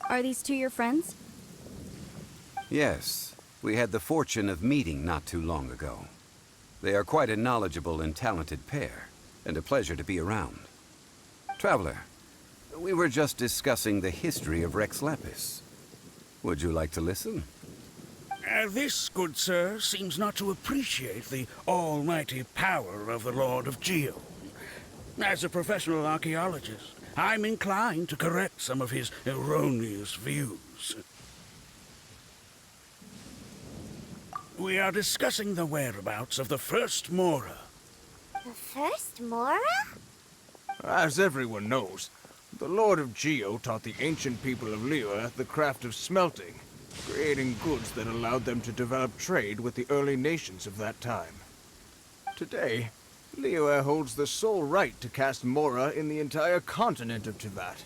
Are these two your friends? Yes, we had the fortune of meeting not too long ago. They are quite a knowledgeable and talented pair, and a pleasure to be around. Traveler, we were just discussing the history of Rex Lapis. Would you like to listen? This, good sir, seems not to appreciate the almighty power of the Lord of Geo. As a professional archaeologist, I'm inclined to correct some of his erroneous views. We are discussing the whereabouts of the first Mora. The first Mora? As everyone knows, the Lord of Geo taught the ancient people of Liyue the craft of smelting, creating goods that allowed them to develop trade with the early nations of that time. Today, Liyue holds the sole right to cast Mora in the entire continent of Teyvat.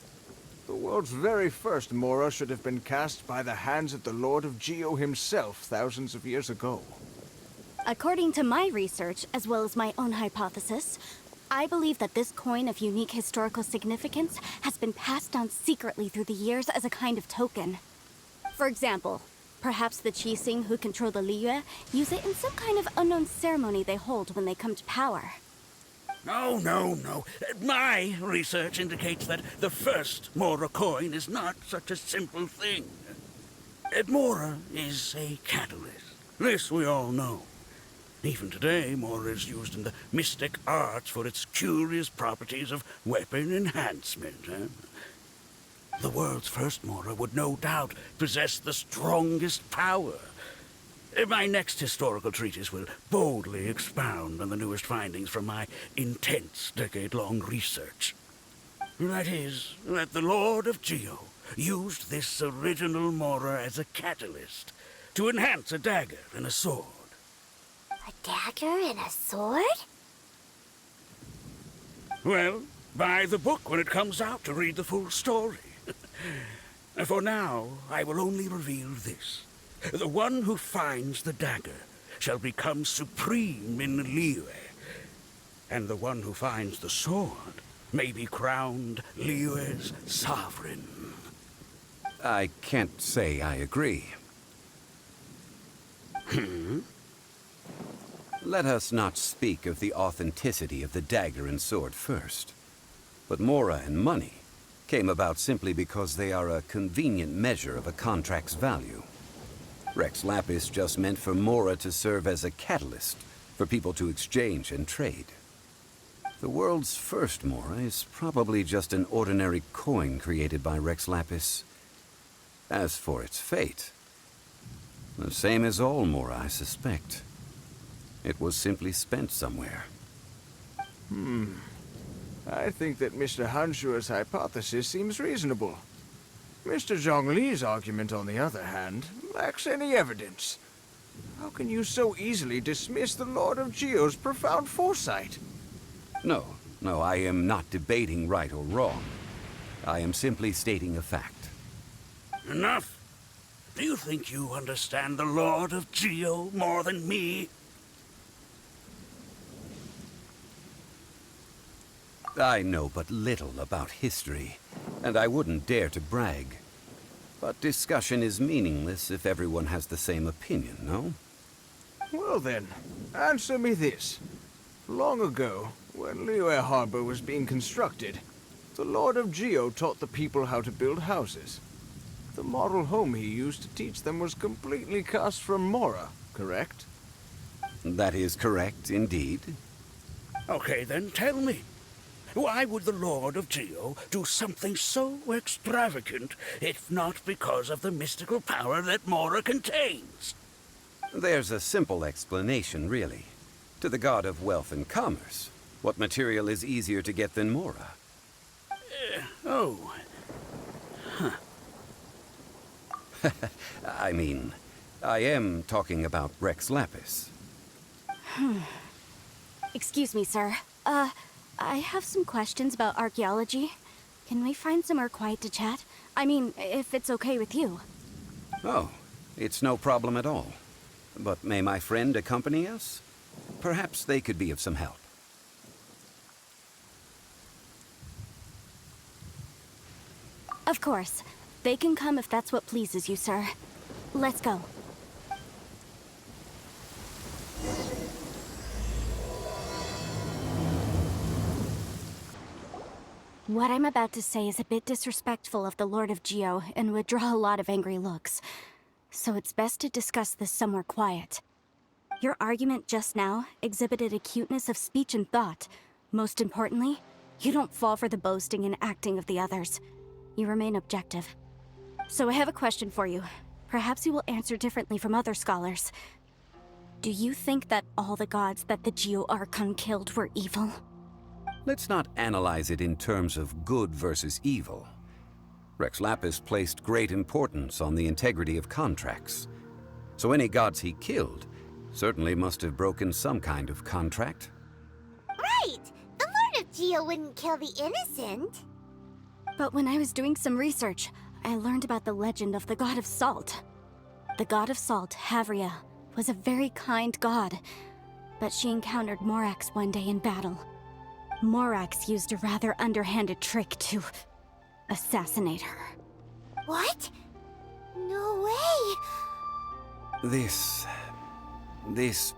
The world's very first Mora should have been cast by the hands of the Lord of Geo himself thousands of years ago. According to my research, as well as my own hypothesis, I believe that this coin of unique historical significance has been passed down secretly through the years as a kind of token. For example, perhaps the Qixing who control the Liyue use it in some kind of unknown ceremony they hold when they come to power. No. My research indicates that the first Mora coin is not such a simple thing. Mora is a catalyst. This we all know. Even today, Mora is used in the mystic arts for its curious properties of weapon enhancement. The world's first Mora would no doubt possess the strongest power. My next historical treatise will boldly expound on the newest findings from my intense decade-long research. That is, that the Lord of Geo used this original Mora as a catalyst to enhance a dagger and a sword. A dagger and a sword? Well, buy the book when it comes out to read the full story. For now, I will only reveal this. The one who finds the dagger shall become supreme in Liyue, and the one who finds the sword may be crowned Liyue's sovereign. I can't say I agree. Let us not speak of the authenticity of the dagger and sword first. But Mora and money came about simply because they are a convenient measure of a contract's value. Rex Lapis just meant for Mora to serve as a catalyst for people to exchange and trade. The world's first Mora is probably just an ordinary coin created by Rex Lapis. As for its fate, the same as all Mora, I suspect. It was simply spent somewhere. I think that Mr. Hanshua's hypothesis seems reasonable. Mr. Zhongli's argument, on the other hand, lacks any evidence. How can you so easily dismiss the Lord of Geo's profound foresight? No, I am not debating right or wrong. I am simply stating a fact. Enough! Do you think you understand the Lord of Geo more than me? I know but little about history, and I wouldn't dare to brag. But discussion is meaningless if everyone has the same opinion, no? Well then, answer me this. Long ago, when Liyue Harbor was being constructed, the Lord of Geo taught the people how to build houses. The model home he used to teach them was completely cast from Mora, correct? That is correct, indeed. Okay, then tell me. Why would the Lord of Geo do something so extravagant, if not because of the mystical power that Mora contains? There's a simple explanation, really. To the god of wealth and commerce, what material is easier to get than Mora? I mean, I am talking about Rex Lapis. Excuse me, sir. I have some questions about archaeology. Can we find somewhere quiet to chat? I mean, if it's okay with you. Oh, it's no problem at all. But may my friend accompany us? Perhaps they could be of some help. Of course. They can come if that's what pleases you, sir. Let's go. What I'm about to say is a bit disrespectful of the Lord of Geo and would draw a lot of angry looks. So it's best to discuss this somewhere quiet. Your argument just now exhibited acuteness of speech and thought. Most importantly, you don't fall for the boasting and acting of the others. You remain objective. So I have a question for you. Perhaps you will answer differently from other scholars. Do you think that all the gods that the Geo Archon killed were evil? Let's not analyze it in terms of good versus evil. Rex Lapis placed great importance on the integrity of contracts. So any gods he killed certainly must have broken some kind of contract. Right! The Lord of Geo wouldn't kill the innocent. But when I was doing some research, I learned about the legend of the god of salt. The god of salt, Havria, was a very kind god, but she encountered Morax one day in battle. Morax used a rather underhanded trick to assassinate her. What? No way! This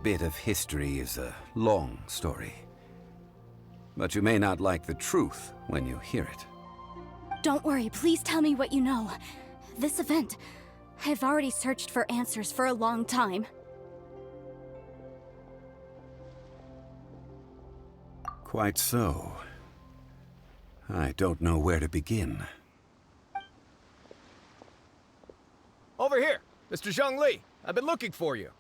bit of history is a long story. But you may not like the truth when you hear it. Don't worry, please tell me what you know. This event, I've already searched for answers for a long time. Quite so. I don't know where to begin. Over here, Mr. Zhongli. I've been looking for you.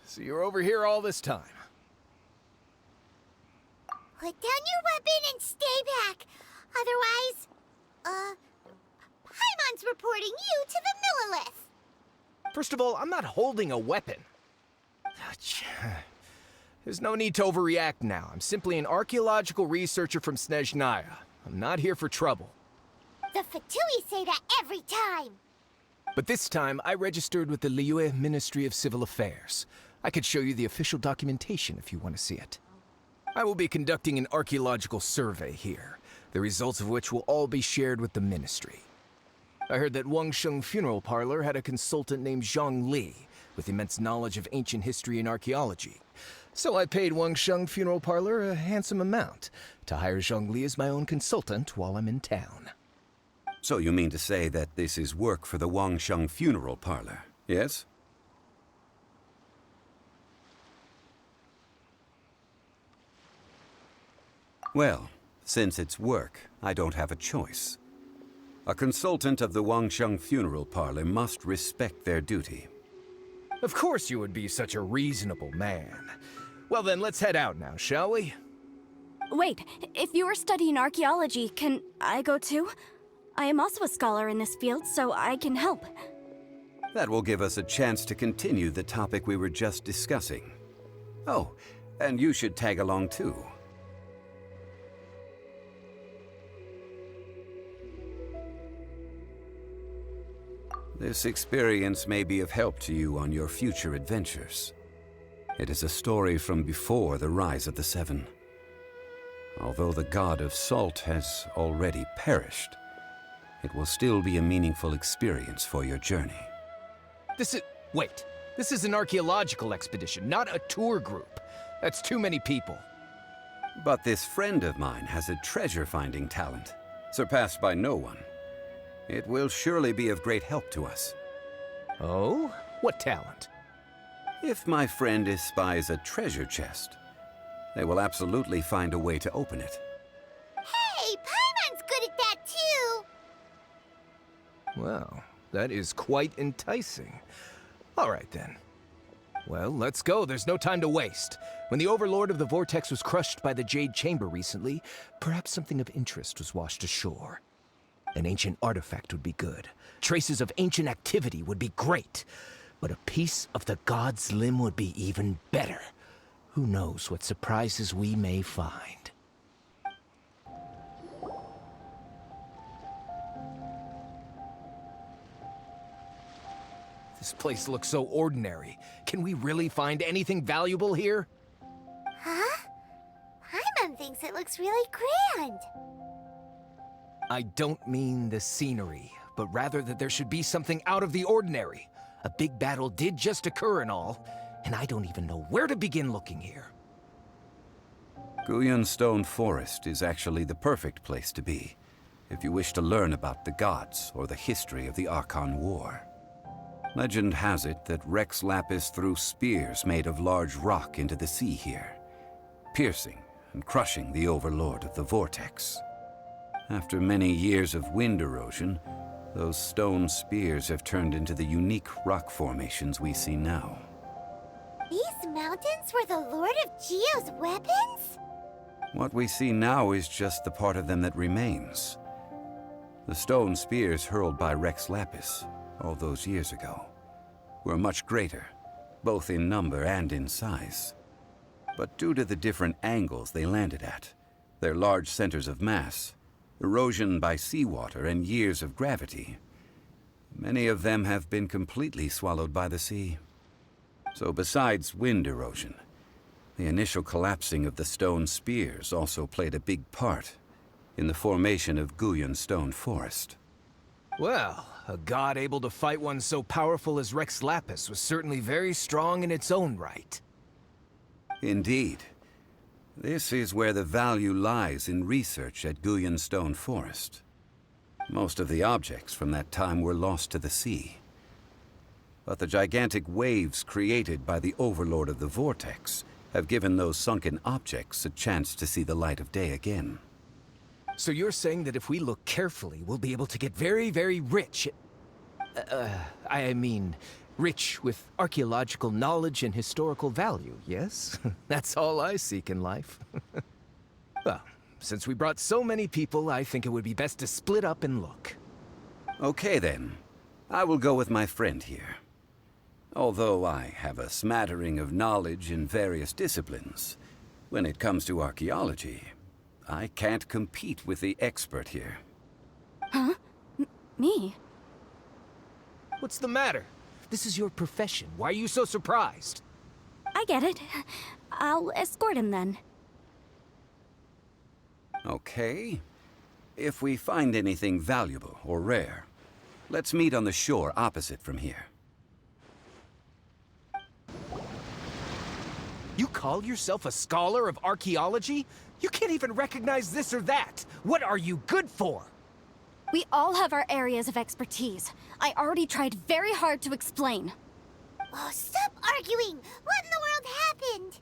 So you're over here all this time. Put down your weapon and stay back. Otherwise, Paimon's reporting you to the Millilith. First of all, I'm not holding a weapon. There's no need to overreact now. I'm simply an archaeological researcher from Snezhnaya. I'm not here for trouble. The Fatui say that every time. But this time, I registered with the Liyue Ministry of Civil Affairs. I could show you the official documentation if you want to see it. I will be conducting an archaeological survey here, the results of which will all be shared with the ministry. I heard that Wangsheng Funeral Parlor had a consultant named Zhang Li, with immense knowledge of ancient history and archaeology. So I paid Wangsheng Funeral Parlor a handsome amount to hire Zhang Li as my own consultant while I'm in town. So you mean to say that this is work for the Wangsheng Funeral Parlor, yes? Well, since it's work, I don't have a choice. A consultant of the Wangsheng Funeral Parlor must respect their duty. Of course you would be such a reasonable man. Well then, let's head out now, shall we? Wait, if you are studying archaeology, can I go too? I am also a scholar in this field, so I can help. That will give us a chance to continue the topic we were just discussing. Oh, and you should tag along too. This experience may be of help to you on your future adventures. It is a story from before the rise of the Seven. Although the god of salt has already perished, it will still be a meaningful experience for your journey. Wait. This is an archaeological expedition, not a tour group. That's too many people. But this friend of mine has a treasure-finding talent, surpassed by no one. It will surely be of great help to us. Oh? What talent? If my friend espies a treasure chest, they will absolutely find a way to open it. Hey, Paimon's good at that too. Well, that is quite enticing. All right then. Well, let's go. There's no time to waste. When the Overlord of the Vortex was crushed by the Jade Chamber recently, perhaps something of interest was washed ashore. An ancient artifact would be good. Traces of ancient activity would be great. But a piece of the god's limb would be even better. Who knows what surprises we may find. This place looks so ordinary. Can we really find anything valuable here? Huh? Paimon thinks it looks really grand. I don't mean the scenery, but rather that there should be something out of the ordinary. A big battle did just occur and all, and I don't even know where to begin looking here. Guyan Stone Forest is actually the perfect place to be, if you wish to learn about the gods or the history of the Archon War. Legend has it that Rex Lapis threw spears made of large rock into the sea here, piercing and crushing the Overlord of the Vortex. After many years of wind erosion, those stone spears have turned into the unique rock formations we see now. These mountains were the Lord of Geo's weapons? What we see now is just the part of them that remains. The stone spears hurled by Rex Lapis all those years ago were much greater, both in number and in size. But due to the different angles they landed at, their large centers of mass, erosion by seawater, and years of gravity, many of them have been completely swallowed by the sea. So besides wind erosion, the initial collapsing of the stone spears also played a big part in the formation of Guyan Stone Forest. Well, a god able to fight one so powerful as Rex Lapis was certainly very strong in its own right. Indeed. This is where the value lies in research at Guyan Stone Forest. Most of the objects from that time were lost to the sea. But the gigantic waves created by the Overlord of the Vortex have given those sunken objects a chance to see the light of day again. So you're saying that if we look carefully, we'll be able to get very, very rich rich with archaeological knowledge and historical value, yes? That's all I seek in life. Well, since we brought so many people, I think it would be best to split up and look. Okay then. I will go with my friend here. Although I have a smattering of knowledge in various disciplines, when it comes to archaeology, I can't compete with the expert here. Huh? Me? What's the matter? This is your profession. Why are you so surprised? I get it. I'll escort him then. Okay. If we find anything valuable or rare, let's meet on the shore opposite from here. You call yourself a scholar of archaeology? You can't even recognize this or that. What are you good for? We all have our areas of expertise. I already tried very hard to explain. Oh, stop arguing! What in the world happened?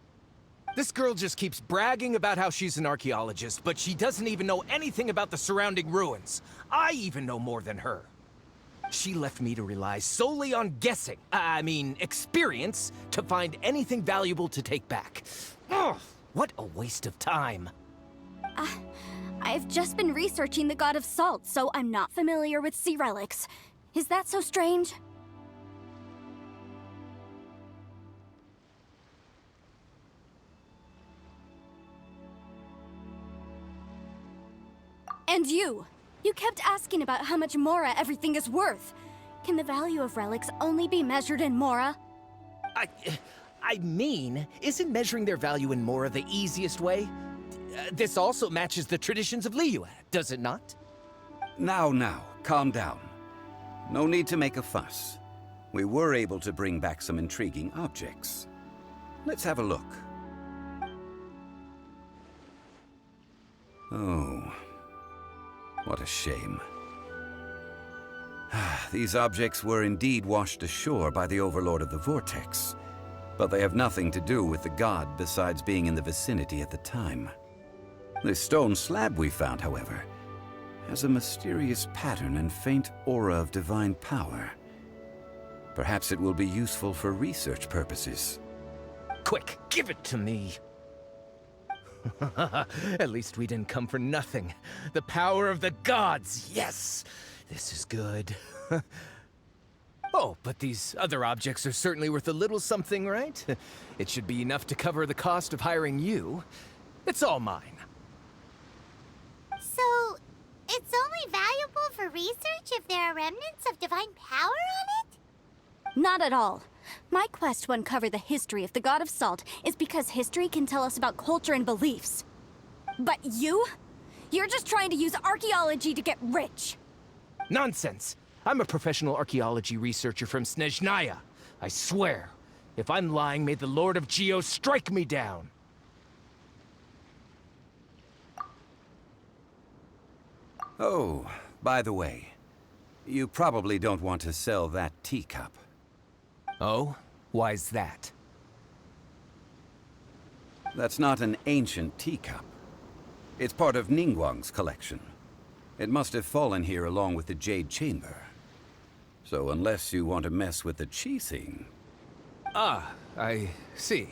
This girl just keeps bragging about how she's an archaeologist, but she doesn't even know anything about the surrounding ruins. I even know more than her. She left me to rely solely on guessing, experience, to find anything valuable to take back. Ugh, what a waste of time. I've just been researching the god of salt, so I'm not familiar with sea relics. Is that so strange? And you kept asking about how much Mora everything is worth. Can the value of relics only be measured in Mora? Isn't measuring their value in Mora the easiest way? This also matches the traditions of Liyue, does it not? Now, calm down. No need to make a fuss. We were able to bring back some intriguing objects. Let's have a look. Oh, what a shame. These objects were indeed washed ashore by the Overlord of the Vortex, but they have nothing to do with the god besides being in the vicinity at the time. This stone slab we found, however, has a mysterious pattern and faint aura of divine power. Perhaps it will be useful for research purposes. Quick, give it to me. At least we didn't come for nothing. The power of the gods, yes! This is good. Oh, but these other objects are certainly worth a little something, right? It should be enough to cover the cost of hiring you. It's all mine. So, it's only valuable for research if there are remnants of divine power on it? Not at all. My quest to uncover the history of the god of salt is because history can tell us about culture and beliefs. But you You're just trying to use archaeology to get rich. Nonsense! I'm a professional archaeology researcher from Snezhnaya. I swear, if I'm lying, may the Lord of Geo strike me down. Oh, by the way, you probably don't want to sell that teacup. Oh? Why's that? That's not an ancient teacup. It's part of Ningguang's collection. It must have fallen here along with the Jade Chamber. So unless you want to mess with the Qixing... Ah, I see.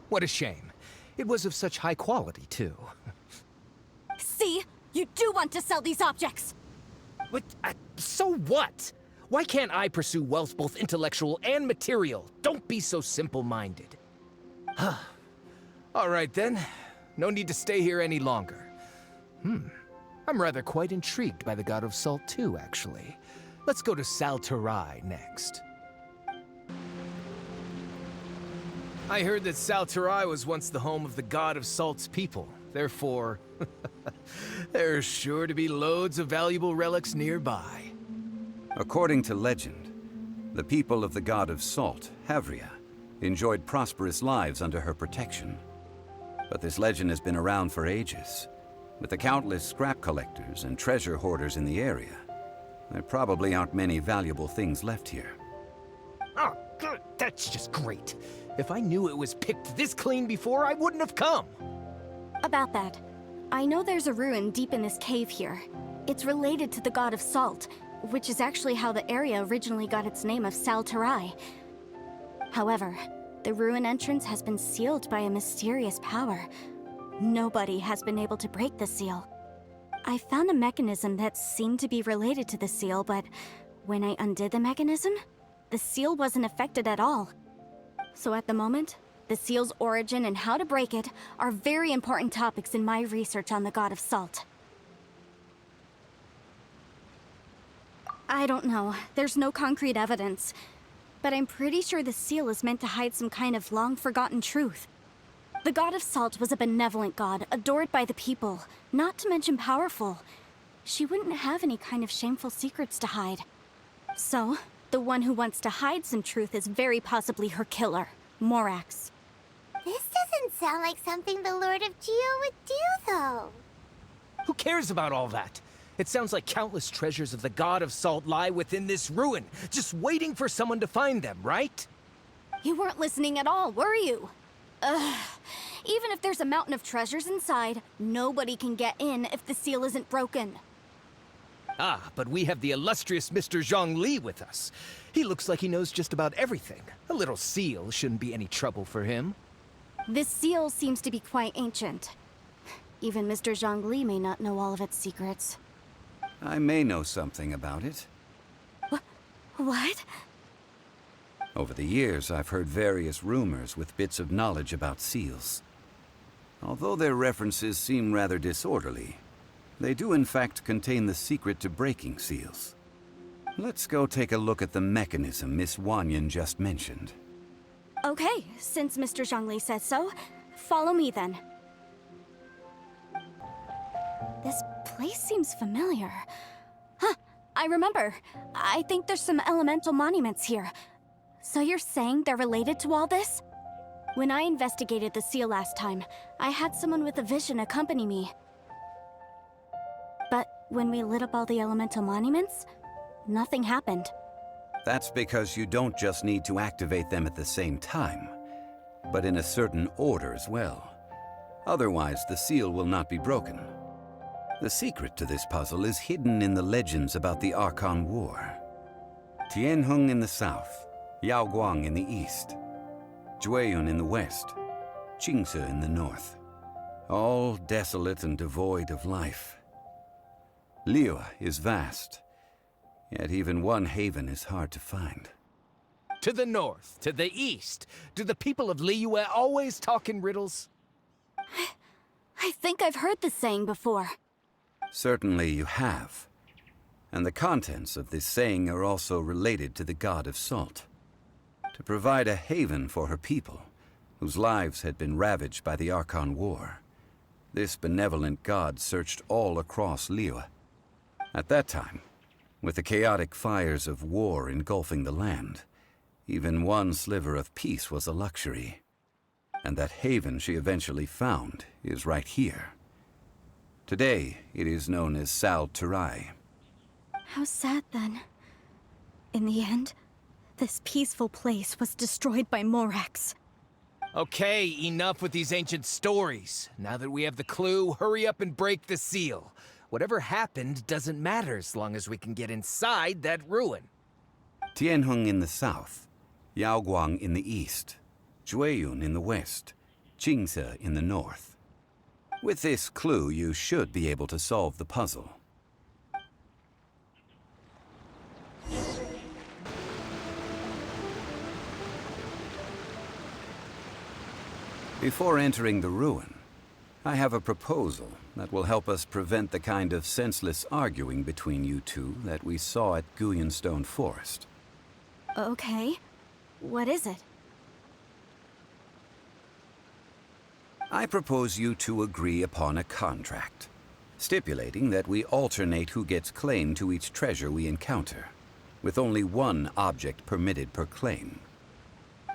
What a shame. It was of such high quality, too. See? You do want to sell these objects! But, so what? Why can't I pursue wealth both intellectual and material? Don't be so simple-minded. All right, then. No need to stay here any longer. I'm rather quite intrigued by the God of Salt, too, actually. Let's go to Saltarai next. I heard that Saltarai was once the home of the God of Salt's people. Therefore, there's sure to be loads of valuable relics nearby. According to legend, the people of the God of Salt, Havria, enjoyed prosperous lives under her protection. But this legend has been around for ages. With the countless scrap collectors and treasure hoarders in the area, there probably aren't many valuable things left here. Oh, good. That's just great. If I knew it was picked this clean before, I wouldn't have come. About that, I know there's a ruin deep in this cave here. It's related to the God of Salt, which is actually how the area originally got its name of Saltarai. However, the ruin entrance has been sealed by a mysterious power. Nobody has been able to break the seal. I found a mechanism that seemed to be related to the seal, but when I undid the mechanism, the seal wasn't affected at all. So at the moment, the seal's origin and how to break it are very important topics in my research on the God of Salt. I don't know. There's no concrete evidence. But I'm pretty sure the seal is meant to hide some kind of long-forgotten truth. The God of Salt was a benevolent god, adored by the people, not to mention powerful. She wouldn't have any kind of shameful secrets to hide. So, the one who wants to hide some truth is very possibly her killer, Morax. This doesn't sound like something the Lord of Geo would do, though. Who cares about all that? It sounds like countless treasures of the God of Salt lie within this ruin, just waiting for someone to find them, right? You weren't listening at all, were you? Even if there's a mountain of treasures inside, nobody can get in if the seal isn't broken. Ah, but we have the illustrious Mr. Zhongli with us. He looks like he knows just about everything. A little seal shouldn't be any trouble for him. This seal seems to be quite ancient. Even Mr. Zhongli may not know all of its secrets. I may know something about it. What? Over the years, I've heard various rumors with bits of knowledge about seals. Although their references seem rather disorderly, they do in fact contain the secret to breaking seals. Let's go take a look at the mechanism Miss Wanyan just mentioned. Okay, since Mr. Zhongli says so, follow me then. This place seems familiar. Huh, I remember. I think there's some elemental monuments here. So you're saying they're related to all this? When I investigated the seal last time, I had someone with a vision accompany me. But when we lit up all the elemental monuments, nothing happened. That's because you don't just need to activate them at the same time, but in a certain order as well. Otherwise, the seal will not be broken. The secret to this puzzle is hidden in the legends about the Archon War. Tianheng in the south, Yaoguang in the east, Jueyun in the west, Qingce in the north. All desolate and devoid of life. Liyue is vast, yet even one haven is hard to find. To the north, to the east. Do the people of Liyue always talk in riddles? I think I've heard this saying before. Certainly you have. And the contents of this saying are also related to the God of Salt. To provide a haven for her people, whose lives had been ravaged by the Archon War, this benevolent god searched all across Liyue. At that time, with the chaotic fires of war engulfing the land, even one sliver of peace was a luxury. And that haven she eventually found is right here. Today, it is known as Sal Turai. How sad then. In the end, this peaceful place was destroyed by Morax. Okay, enough with these ancient stories. Now that we have the clue, hurry up and break the seal. Whatever happened doesn't matter as long as we can get inside that ruin. Tianheng in the south, Yaoguang in the east, Jueyun in the west, Qingce in the north. With this clue, you should be able to solve the puzzle. Before entering the ruin, I have a proposal that will help us prevent the kind of senseless arguing between you two that we saw at Guyenstone Forest. Okay. What is it? I propose you two agree upon a contract, stipulating that we alternate who gets claim to each treasure we encounter, with only one object permitted per claim.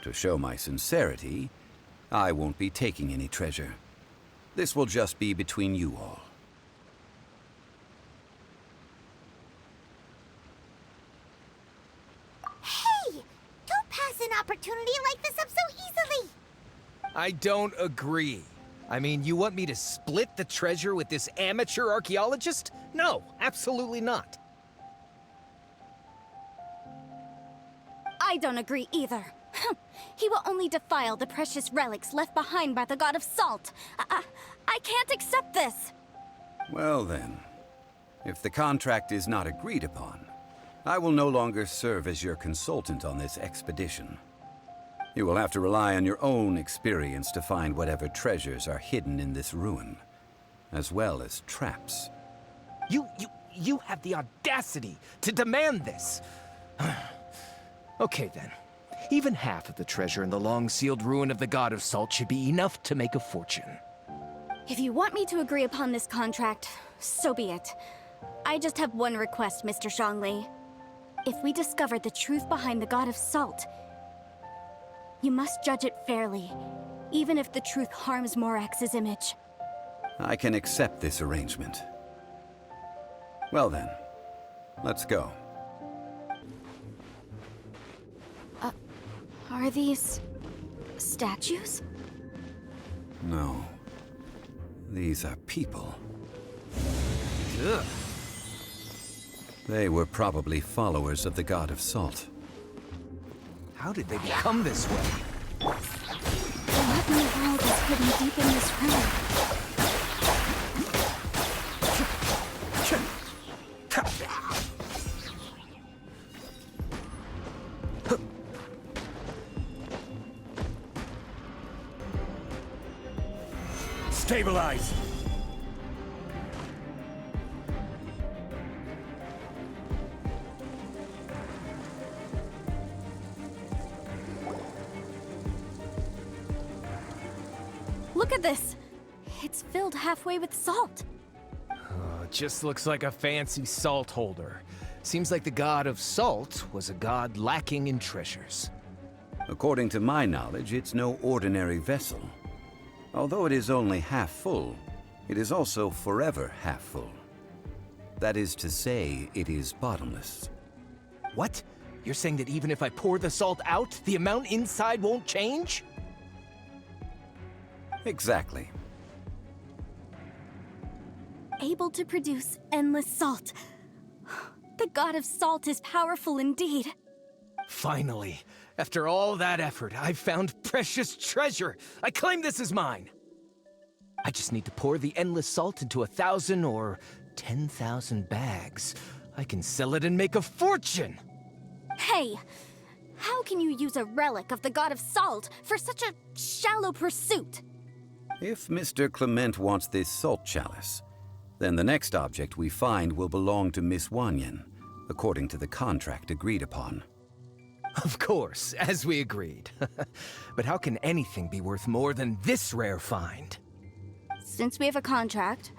To show my sincerity, I won't be taking any treasure. This will just be between you all. Hey! Don't pass an opportunity like this up so easily! I don't agree. I mean, you want me to split the treasure with this amateur archaeologist? No, absolutely not. I don't agree either. He will only defile the precious relics left behind by the god of salt. I can't accept this. Well then, if the contract is not agreed upon, I will no longer serve as your consultant on this expedition. You will have to rely on your own experience to find whatever treasures are hidden in this ruin, as well as traps. You have the audacity to demand this. Okay then. Even half of the treasure in the long-sealed ruin of the God of Salt should be enough to make a fortune. If you want me to agree upon this contract, so be it. I just have one request, Mr. Zhongli. If we discover the truth behind the God of Salt, you must judge it fairly, even if the truth harms Morax's image. I can accept this arrangement. Well then, let's go. Are these statues? No. These are people. Ugh. They were probably followers of the God of Salt. How did they become this way? What in the world is hidden deep in this room? Stabilize! Look at this! It's filled halfway with salt. It just looks like a fancy salt holder. Seems like the God of Salt was a god lacking in treasures. According to my knowledge, it's no ordinary vessel. Although it is only half full, it is also forever half full. That is to say, it is bottomless. What? You're saying that even if I pour the salt out, the amount inside won't change? Exactly. Able to produce endless salt. The God of Salt is powerful indeed. Finally, after all that effort, I've found precious treasure. I claim this as mine. I just need to pour the endless salt into 1,000 or 10,000 bags. I can sell it and make a fortune. Hey, how can you use a relic of the God of Salt for such a shallow pursuit? If Mr. Clement wants this salt chalice, then the next object we find will belong to Miss Wanyan, according to the contract agreed upon. Of course, as we agreed. But how can anything be worth more than this rare find? since we have a contract,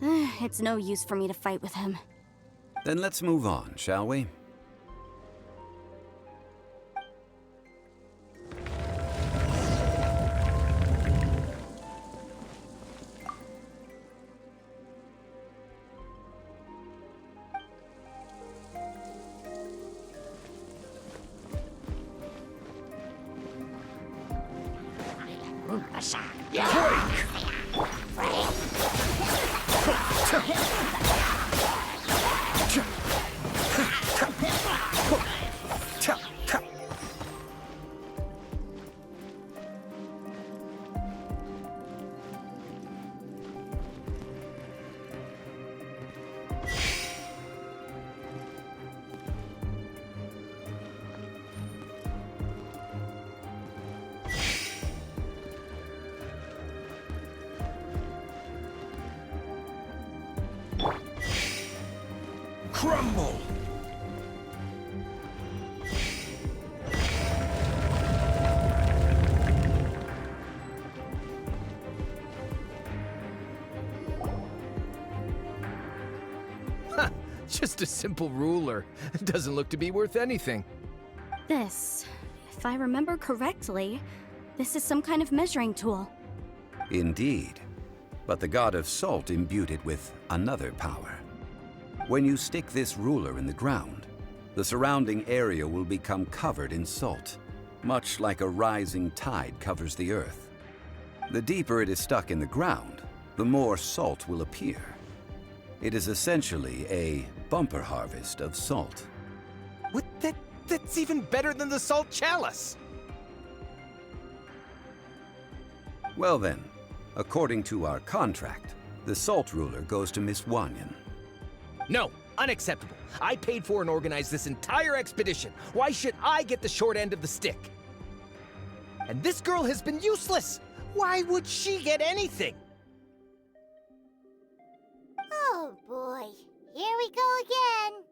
it's no use for me to fight with him. Then let's move on, shall we? Crumble! Huh, just a simple ruler. It doesn't look to be worth anything. This, if I remember correctly, this is some kind of measuring tool. Indeed. But the god of salt imbued it with another power. When you stick this ruler in the ground, the surrounding area will become covered in salt, much like a rising tide covers the earth. The deeper it is stuck in the ground, the more salt will appear. It is essentially a bumper harvest of salt. What? That's even better than the salt chalice! Well then, according to our contract, the salt ruler goes to Miss Wanyan. No, unacceptable. I paid for and organized this entire expedition. Why should I get the short end of the stick? And this girl has been useless. Why would she get anything? Oh boy, here we go again.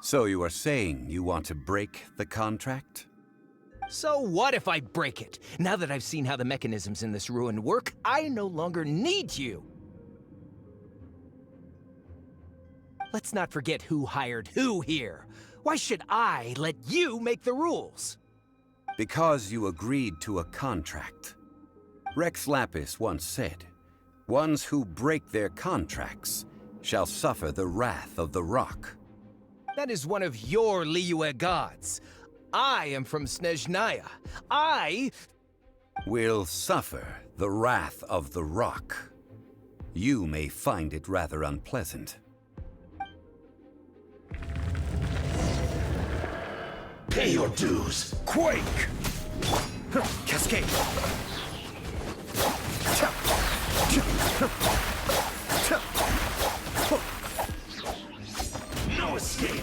So you are saying you want to break the contract? So what if I break it? Now that I've seen how the mechanisms in this ruin work, I no longer need you. Let's not forget who hired who here. Why should I let you make the rules? Because you agreed to a contract. Rex Lapis once said, "Ones who break their contracts shall suffer the wrath of the rock." That is one of your Liyue gods. I am from Snezhnaya. I will suffer the wrath of the rock. You may find it rather unpleasant. Pay your dues. quake! Cascade! No escape.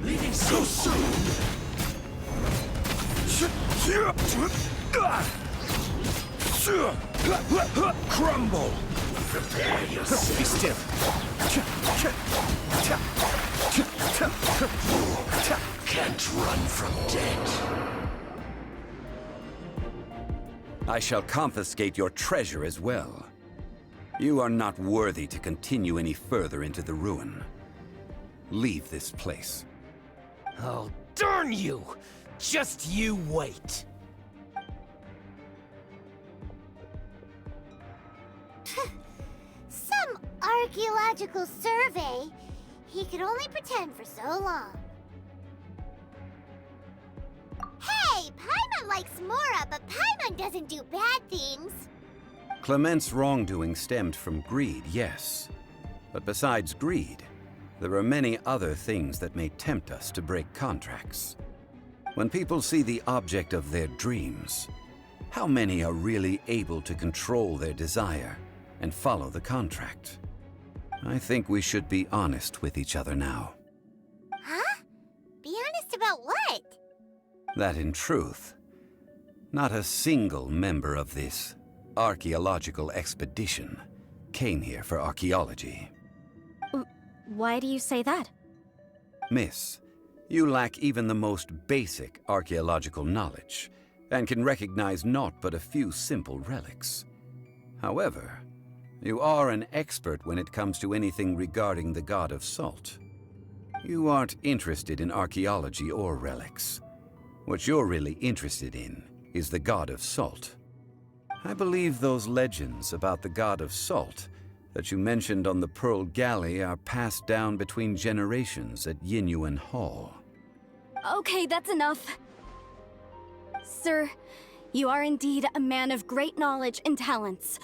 Leaving so soon. Crumble! Prepare yourself. Be still. Can't run from death. I shall confiscate your treasure as well. You are not worthy to continue any further into the ruin. Leave this place. Oh, darn you! Just you wait. Some archaeological survey. He could only pretend for so long. Hey, Paimon likes Mora, but Paimon doesn't do bad things. Clement's wrongdoing stemmed from greed, yes. But besides greed, there are many other things that may tempt us to break contracts. When people see the object of their dreams, how many are really able to control their desire and follow the contract? I think we should be honest with each other now. Huh? Be honest about what? That in truth, not a single member of this archaeological expedition came here for archaeology. Why do you say that? Miss, You lack even the most basic archaeological knowledge, and can recognize naught but a few simple relics. However, you are an expert when it comes to anything regarding the god of salt. You aren't interested in archaeology or relics. What you're really interested in is the god of salt. I believe those legends about the god of salt that you mentioned on the Pearl Galley are passed down between generations at Yinyuan Hall. Okay, that's enough. Sir, you are indeed a man of great knowledge and talents.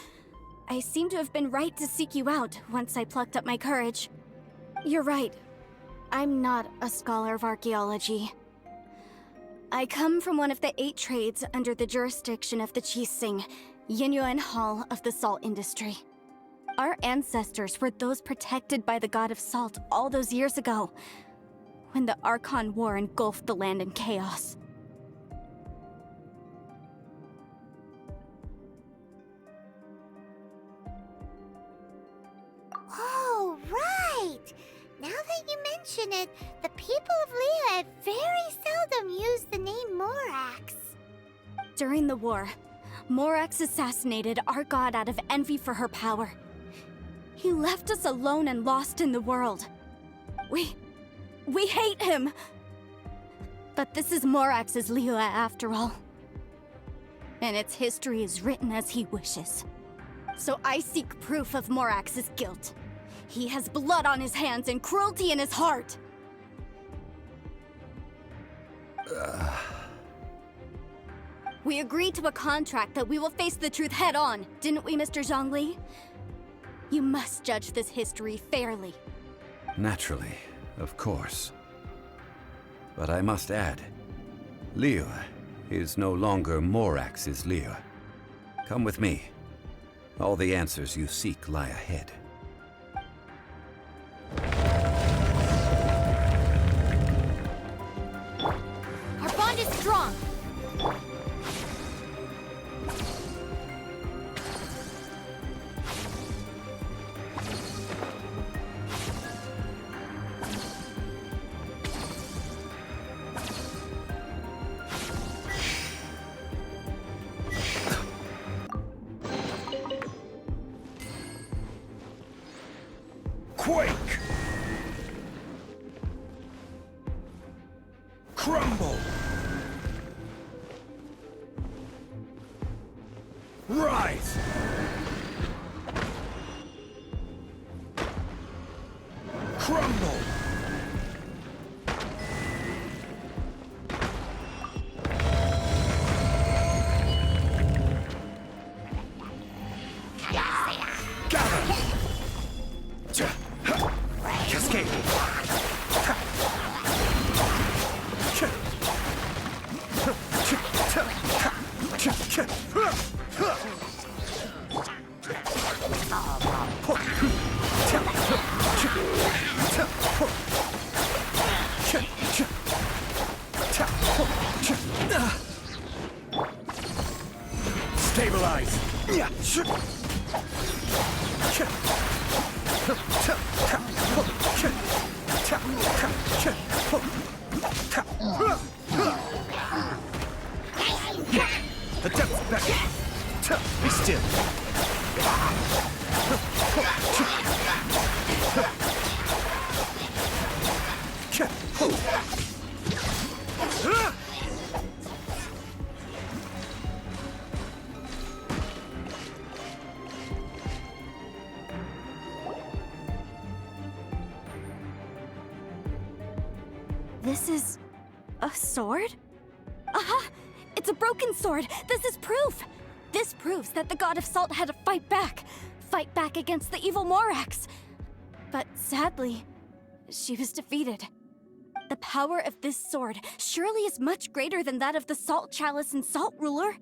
I seem to have been right to seek you out once I plucked up my courage. You're right. I'm not a scholar of archaeology. I come from one of the 8 trades under the jurisdiction of the Qixing, Yinyuan Hall of the salt industry. Our ancestors were those protected by the god of salt all those years ago, when the Archon War engulfed the land in chaos. Oh, right! Now that you mention it, the people of Liyue very seldom use the name Morax. During the war, Morax assassinated our god out of envy for her power. He left us alone and lost in the world. We hate him! But this is Morax's Liyue after all. And its history is written as he wishes. So I seek proof of Morax's guilt. He has blood on his hands and cruelty in his heart! We agreed to a contract that we will face the truth head-on, didn't we, Mr. Zhongli? You must judge this history fairly. Naturally, of course. But I must add, Liyue is no longer Morax's Liyue. Come with me. All the answers you seek lie ahead. Our bond is strong! Quake! Crumble! Rise! Crumble! Cascade! Stabilize! Attempt back! Be still! This is a sword? Aha! It's a broken sword! This is proof! This proves that the god of salt had to fight back against the evil Morax. But sadly, she was defeated. The power of this sword surely is much greater than that of the Salt Chalice and Salt Ruler.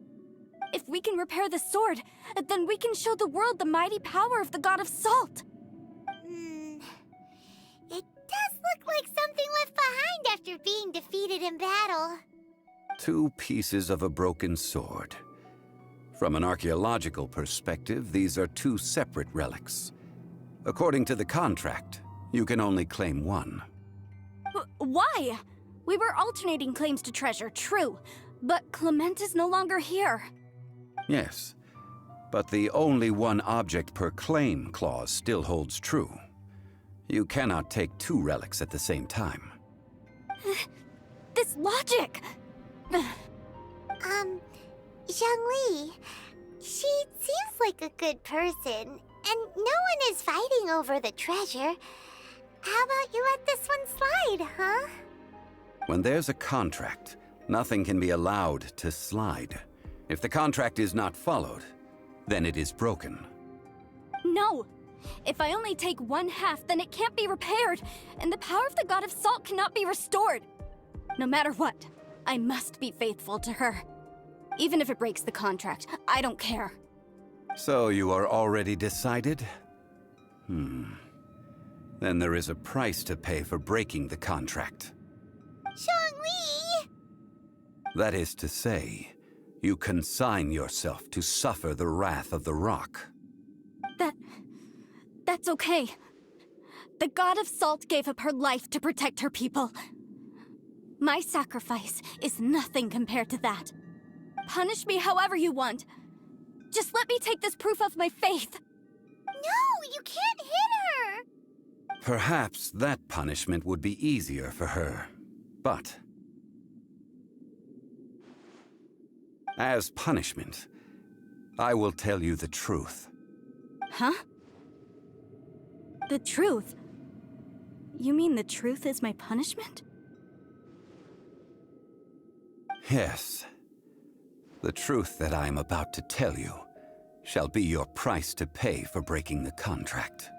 If we can repair the sword, then we can show the world the mighty power of the god of salt. It does look like something left behind after being defeated in battle. 2 pieces of a broken sword. From an archaeological perspective, these are 2 separate relics. According to the contract, you can only claim one. Why? We were alternating claims to treasure, true, but Clement is no longer here. Yes, but the only one object per claim clause still holds true. You cannot take two relics at the same time. This logic! Zhongli, she seems like a good person, and no one is fighting over the treasure. How about you let this one slide, huh? When there's a contract, nothing can be allowed to slide. If the contract is not followed, then it is broken. No! If I only take one half, then it can't be repaired, and the power of the God of Salt cannot be restored. No matter what, I must be faithful to her. Even if it breaks the contract, I don't care. So you are already decided? Then there is a price to pay for breaking the contract. Zhongli! That is to say, you consign yourself to suffer the wrath of the rock. That's okay. The God of Salt gave up her life to protect her people. My sacrifice is nothing compared to that. Punish me however you want. Just let me take this proof of my faith. No, you can't hit her! Perhaps that punishment would be easier for her, but as punishment, I will tell you the truth. Huh? The truth? You mean the truth is my punishment? Yes. The truth that I am about to tell you shall be your price to pay for breaking the contract.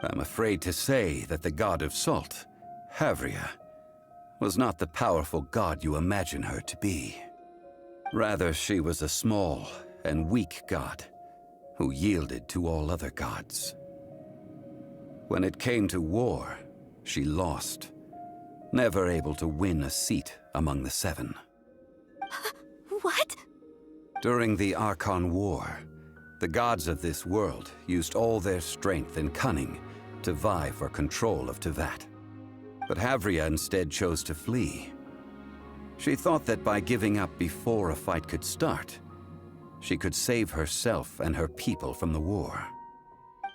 I'm afraid to say that the God of Salt, Havria, was not the powerful god you imagine her to be. Rather, she was a small and weak god who yielded to all other gods. When it came to war, she lost, never able to win a seat among the seven. What? During the Archon War, the gods of this world used all their strength and cunning to vie for control of Tevat. But Havria instead chose to flee. She thought that by giving up before a fight could start, she could save herself and her people from the war.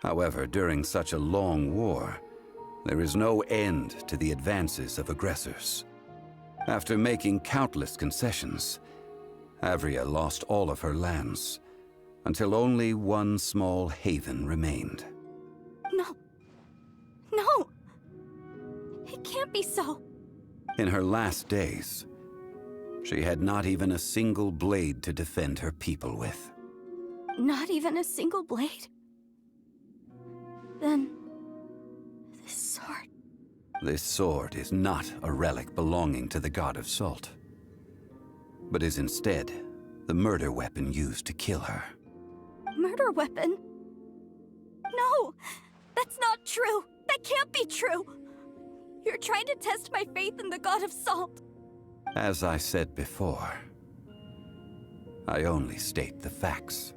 However, during such a long war, there is no end to the advances of aggressors. After making countless concessions, Havria lost all of her lands, until only one small haven remained. No. No! It can't be so. In her last days, she had not even a single blade to defend her people with. Not even a single blade? Then... this sword... This sword is not a relic belonging to the God of Salt, but is instead the murder weapon used to kill her. Murder weapon? No! That's not true! That can't be true! You're trying to test my faith in the God of Salt. As I said before, I only state the facts.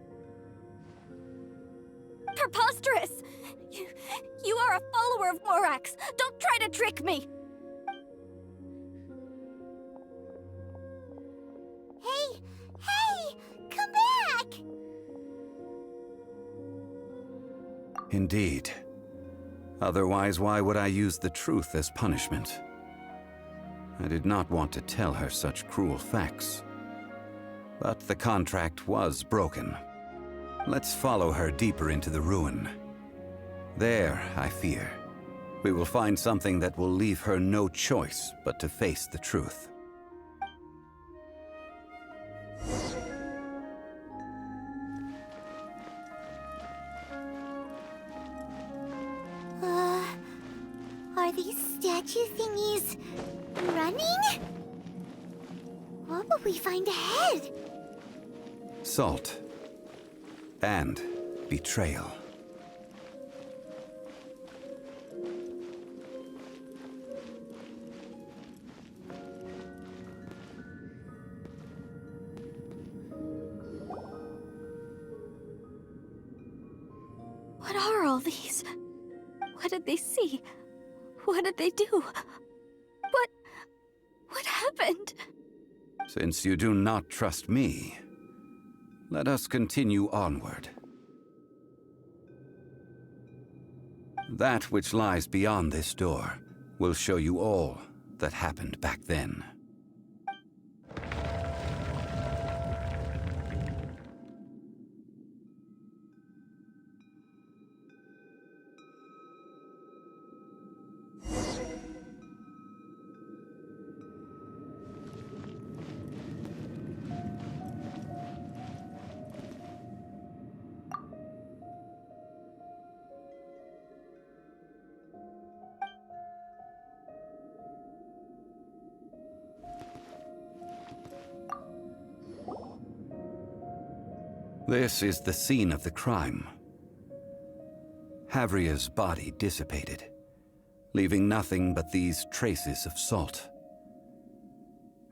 Preposterous! You are a follower of Morax! Don't try to trick me! Hey! Come back! Indeed. Otherwise, why would I use the truth as punishment? I did not want to tell her such cruel facts. But the contract was broken. Let's follow her deeper into the ruin. There, I fear, we will find something that will leave her no choice but to face the truth. Are these statue thingies running? What will we find ahead? Salt and betrayal. What are all these? What did they see? What did they do? happened? Since you do not trust me, let us continue onward. That which lies beyond this door will show you all that happened back then. This is the scene of the crime. Havria's body dissipated, leaving nothing but these traces of salt.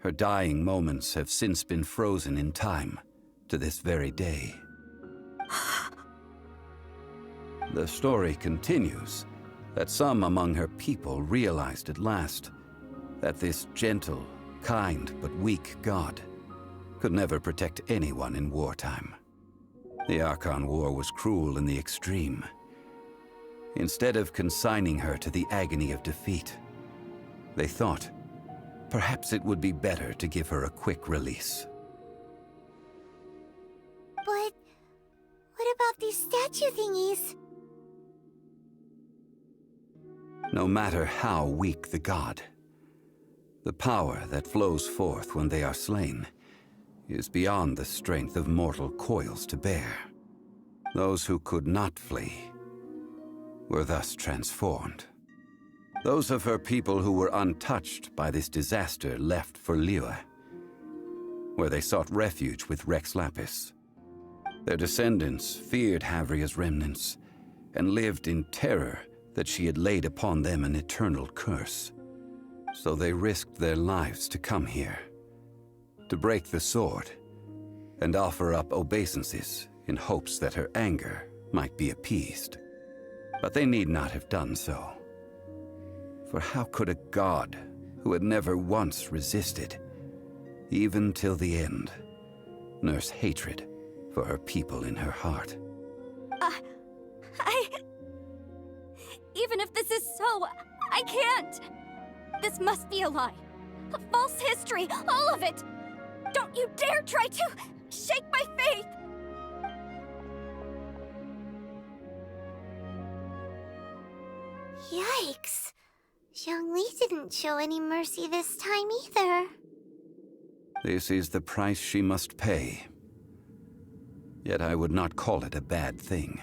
Her dying moments have since been frozen in time to this very day. The story continues that some among her people realized at last that this gentle, kind, but weak god could never protect anyone in wartime. The Archon War was cruel in the extreme. Instead of consigning her to the agony of defeat, they thought perhaps it would be better to give her a quick release. But what about these statue thingies? No matter how weak the god, the power that flows forth when they are slain is beyond the strength of mortal coils to bear. Those who could not flee were thus transformed. Those of her people who were untouched by this disaster left for Liyue, where they sought refuge with Rex Lapis. Their descendants feared Havria's remnants and lived in terror that she had laid upon them an eternal curse. So they risked their lives to come here, to break the sword, and offer up obeisances in hopes that her anger might be appeased. But they need not have done so. For how could a god who had never once resisted, even till the end, nurse hatred for her people in her heart? Even if this is so, I can't! This must be a lie. A false history, all of it! Don't you dare try to shake my faith! Yikes. Zhongli didn't show any mercy this time either. This is the price she must pay. Yet I would not call it a bad thing.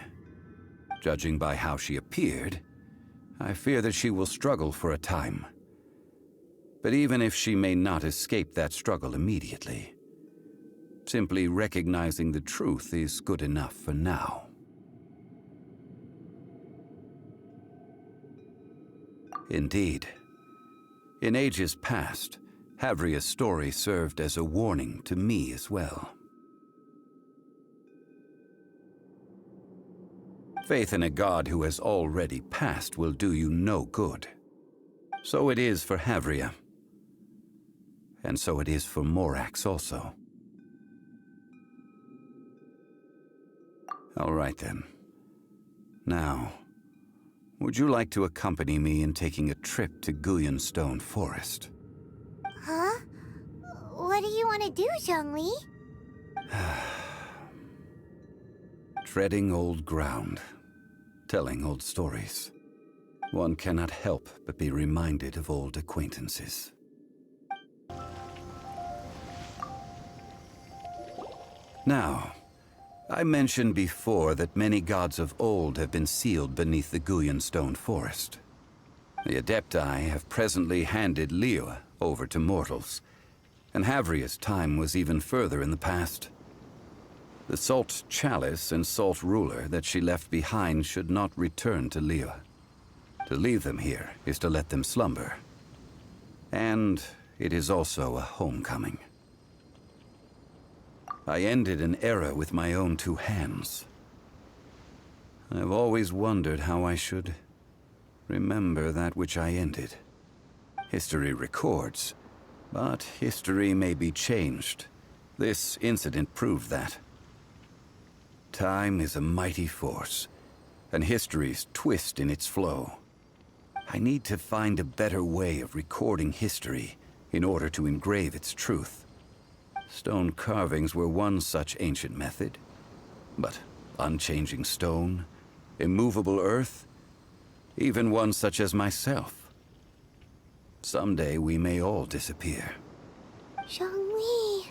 Judging by how she appeared, I fear that she will struggle for a time. But even if she may not escape that struggle immediately, simply recognizing the truth is good enough for now. Indeed, in ages past, Havria's story served as a warning to me as well. Faith in a god who has already passed will do you no good. So it is for Havria. And so it is for Morax also. All right then. Now, would you like to accompany me in taking a trip to Guyonstone Forest? Huh? What do you want to do, Zhongli? Treading old ground, telling old stories. One cannot help but be reminded of old acquaintances. Now, I mentioned before that many gods of old have been sealed beneath the Guyonstone Forest. The Adepti have presently handed Liyue over to mortals, and Havria's time was even further in the past. The Salt Chalice and Salt Ruler that she left behind should not return to Liyue. To leave them here is to let them slumber. And it is also a homecoming. I ended an era with my own two hands. I've always wondered how I should remember that which I ended. History records But history may be changed. This incident proved that. Time is a mighty force, and history's twist in its flow. I need to find a better way of recording history in order to engrave its truth. Stone carvings were one such ancient method, but unchanging stone, immovable earth, even one such as myself. Someday we may all disappear. Zhongli.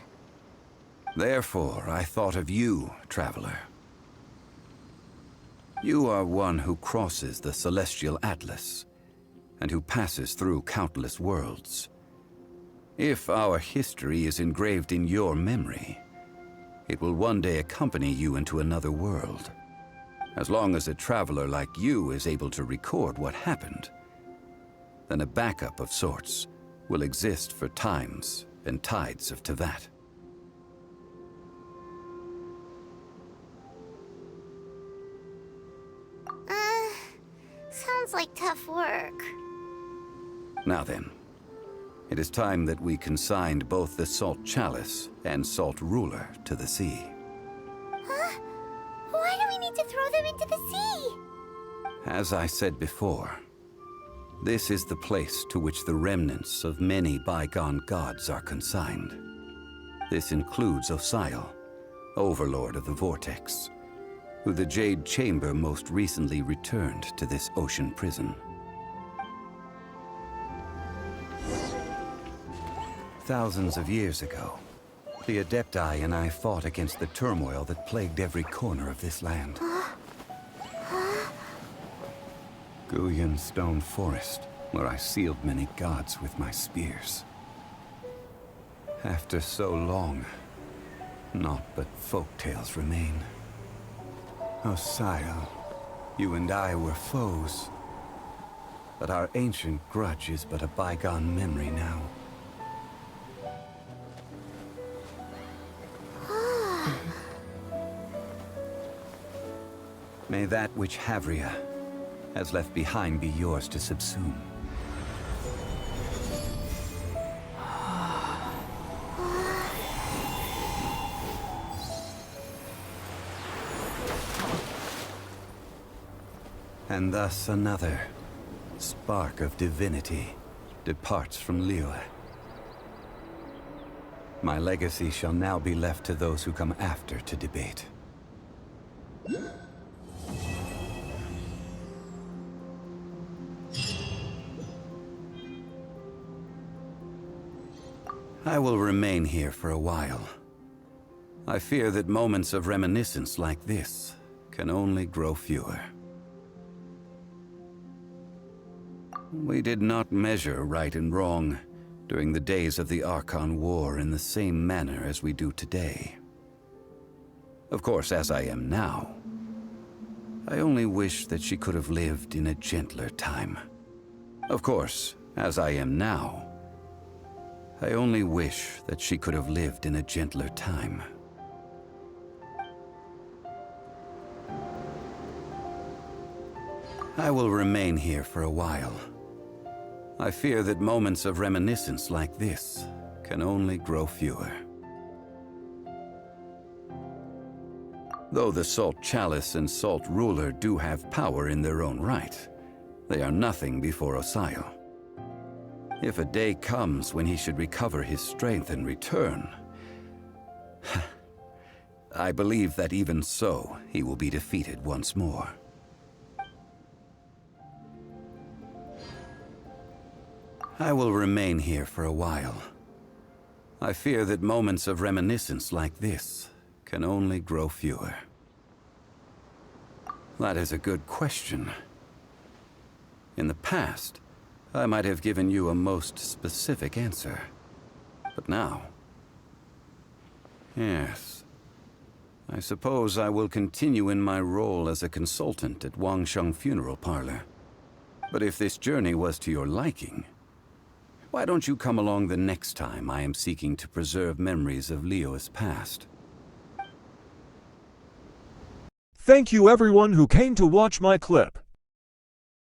Therefore, I thought of you, traveler. You are one who crosses the celestial atlas, and who passes through countless worlds. If our history is engraved in your memory, it will one day accompany you into another world. As long as a traveler like you is able to record what happened, then a backup of sorts will exist for times and tides of Tevat. Sounds like tough work. Now then, it is time that we consigned both the Salt Chalice and Salt Ruler to the sea. Huh? Why do we need to throw them into the sea? As I said before, this is the place to which the remnants of many bygone gods are consigned. This includes Osial, Overlord of the Vortex, who the Jade Chamber most recently returned to this ocean prison. Thousands of years ago, the Adepti and I fought against the turmoil that plagued every corner of this land. Guyan Stone Forest, where I sealed many gods with my spears. After so long, naught but folk tales remain. Osial, you and I were foes, but our ancient grudge is but a bygone memory now. May that which Havria has left behind be yours to subsume. And thus another spark of divinity departs from Liyue. My legacy shall now be left to those who come after to debate. I will remain here for a while. I fear that moments of reminiscence like this can only grow fewer. We did not measure right and wrong during the days of the Archon War in the same manner as we do today. Of course, as I am now, I only wish that she could have lived in a gentler time. Of course, as I am now, I only wish that she could have lived in a gentler time. I will remain here for a while. I fear that moments of reminiscence like this can only grow fewer. Though the Salt Chalice and Salt Ruler do have power in their own right, they are nothing before Osial. If a day comes when he should recover his strength and return, I believe that even so, he will be defeated once more. I will remain here for a while. I fear that moments of reminiscence like this can only grow fewer. That is a good question. In the past, I might have given you a most specific answer. But now... Yes. I suppose I will continue in my role as a consultant at Wangsheng Funeral Parlor. But if this journey was to your liking, why don't you come along the next time I am seeking to preserve memories of Liyue's past? Thank you everyone who came to watch my clip.